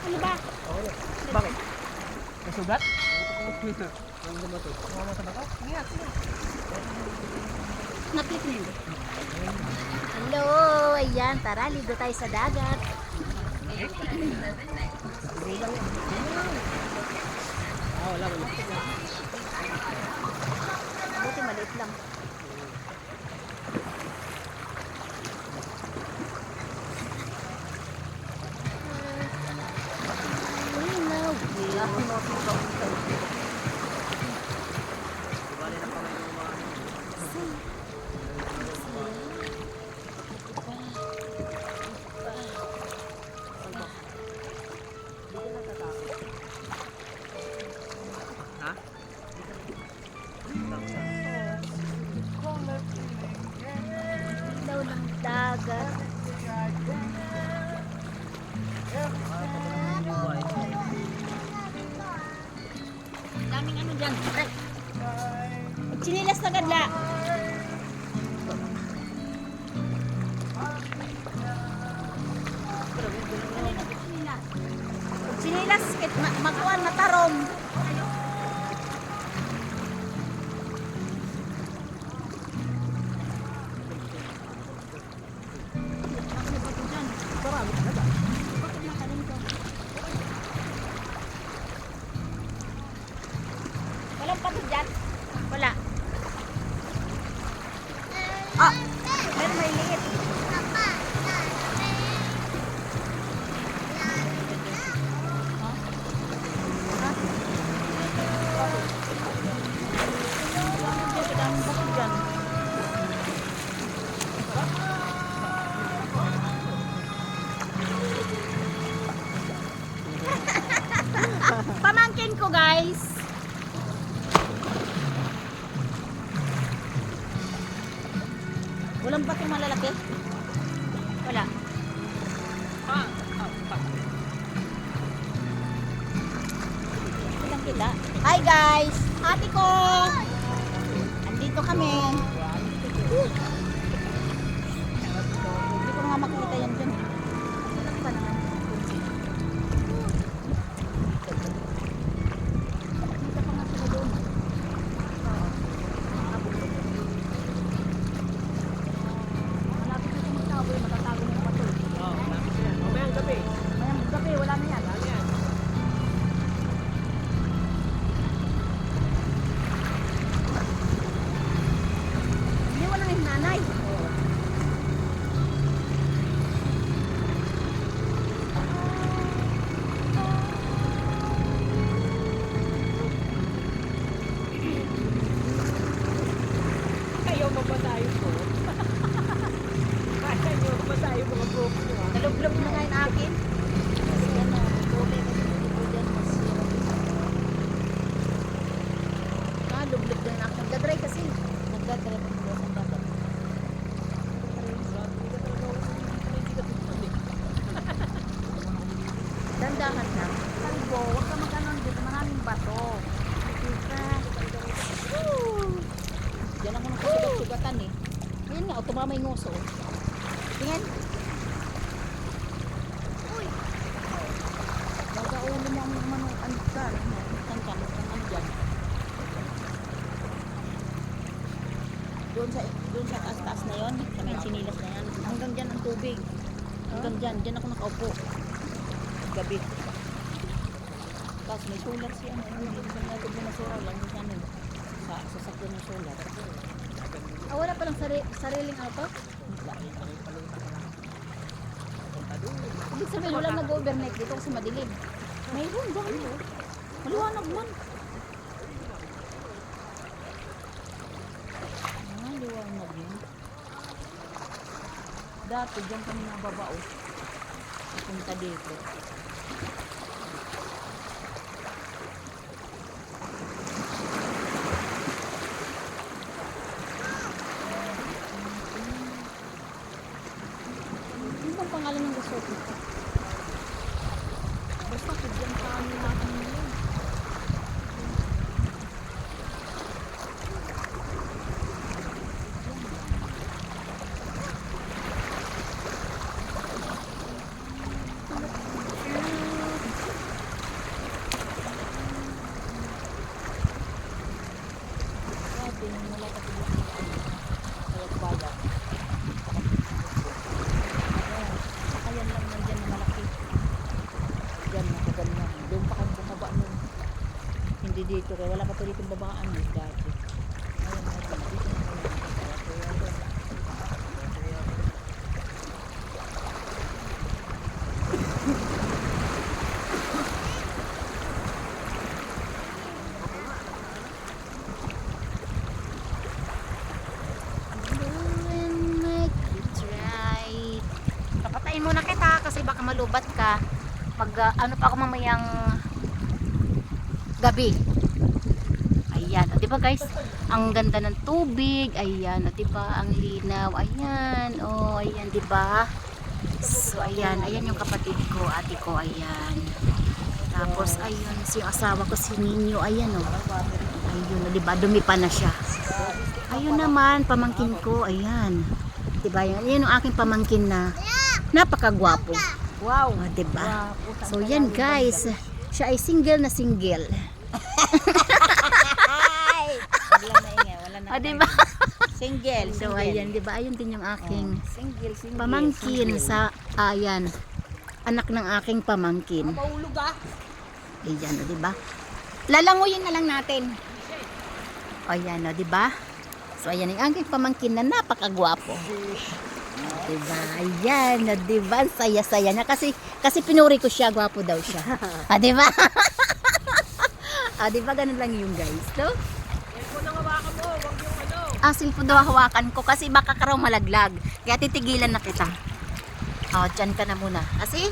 Ano ba? Oo. Bakit? Nasugat? Ano ba ito? Mama sa baka? Ingat. Naklik na yun. Hello! Ayan, tara, ligo tayo sa dagat. Wala. Buti maliit lang. Ha? Ilaw ng dagat. Daming ano dyan. Sinilas na gadla. Sinilas, magkuhan matarom. Walang pato dyan? Wala. Ah! Meron may liit. Pamangkin ko, guys. Walang patong malalaki? Wala. Walang kita. Hi, guys. Ate ko. Andito kami. Hindi ko nga makita yan dyan. Ano pa naman? Dito pa nga sila doon. Malapit na tumatago yung matatago ng pato. Mamayang gabi. Mayang gabi, wala na yan. Hindi, wala na yung nanay. Ayaw mapatayo po. Kaya nyo mapatayo mga buhok nyo. Nalublob na nga yung akin. Kasi ano, dole kasi dito dyan mas lublog na yung akin. Nagdadry kasi. Nagdadry ang buwas ang dagat. Dandahan lang. Kalbo, huwag ka mag-anon dito. Maraming bato. Diba? Woo! Diyan ako nagkasugat-sugatan eh. Ayan nga, tumama yung ngoso. Tingnan. Uy! Gagaulo mo ang manong ankan. Ankan dyan. Doon sa taas-taas na yon, sa may sinilas na yan. Hanggang dyan ang tubig. Hanggang dyan ako nakaupo. Gabi. Tapos may solar siya. Hindi ko na ito na solar lang. Sa sasakyan ng solar. Wala palang sariling auto? Ibig sabihin, wala nag-overnight dito kasi madilim. Mayroon dyan. Maliwanag man. Liwanag yun. Dati dyan kami nababao. Punta dito. Ano bang pangalan ng resort nito? Basta dyan kami namin yun. Pwede dito kaya wala pa to dito babaan eh, dati. Ayun, ayun, dito na wala. Papatayin muna kita kasi baka malubat ka. Ano pa ako mamayang gabi. Ayan, o, diba guys? Ang ganda ng tubig. Ayan, o, diba? Ang linaw. Ayan, o, ayan, diba? So, ayan, ayan yung kapatid ko, ate ko, ayan. Tapos, ayun, si asawa ko, si Ninyo, ayan, o. Ayun, o, diba? Dumipa na siya. Ayun naman, pamangkin ko, ayan. Diba, yan yung aking pamangkin na napakagwapo. Wow! O, diba? Wow, So, yan guys. Siya ay single na single. Wala na ingay, wala na. O, diba? Single, So, single. ayan, diba? Ayun din yung aking Single, single. pamangkin sa, ayan, anak ng aking pamangkin. Maulog ah. Ayan, o, diba? Lalanguyin na lang natin. O, ayan, o, diba? So, ayan yung aking pamangkin na napakagwapo. Diba? Ayan, o, diba? Ang saya-saya na. Kasi pinuri ko siya, gwapo daw siya. Ah, diba? Ah, diba? Ganun lang yung guys, no? Cellphone daw hawakan ko kasi baka ka raw malaglag. Kaya titigilan na kita. O, dyan ka na muna. Kasi,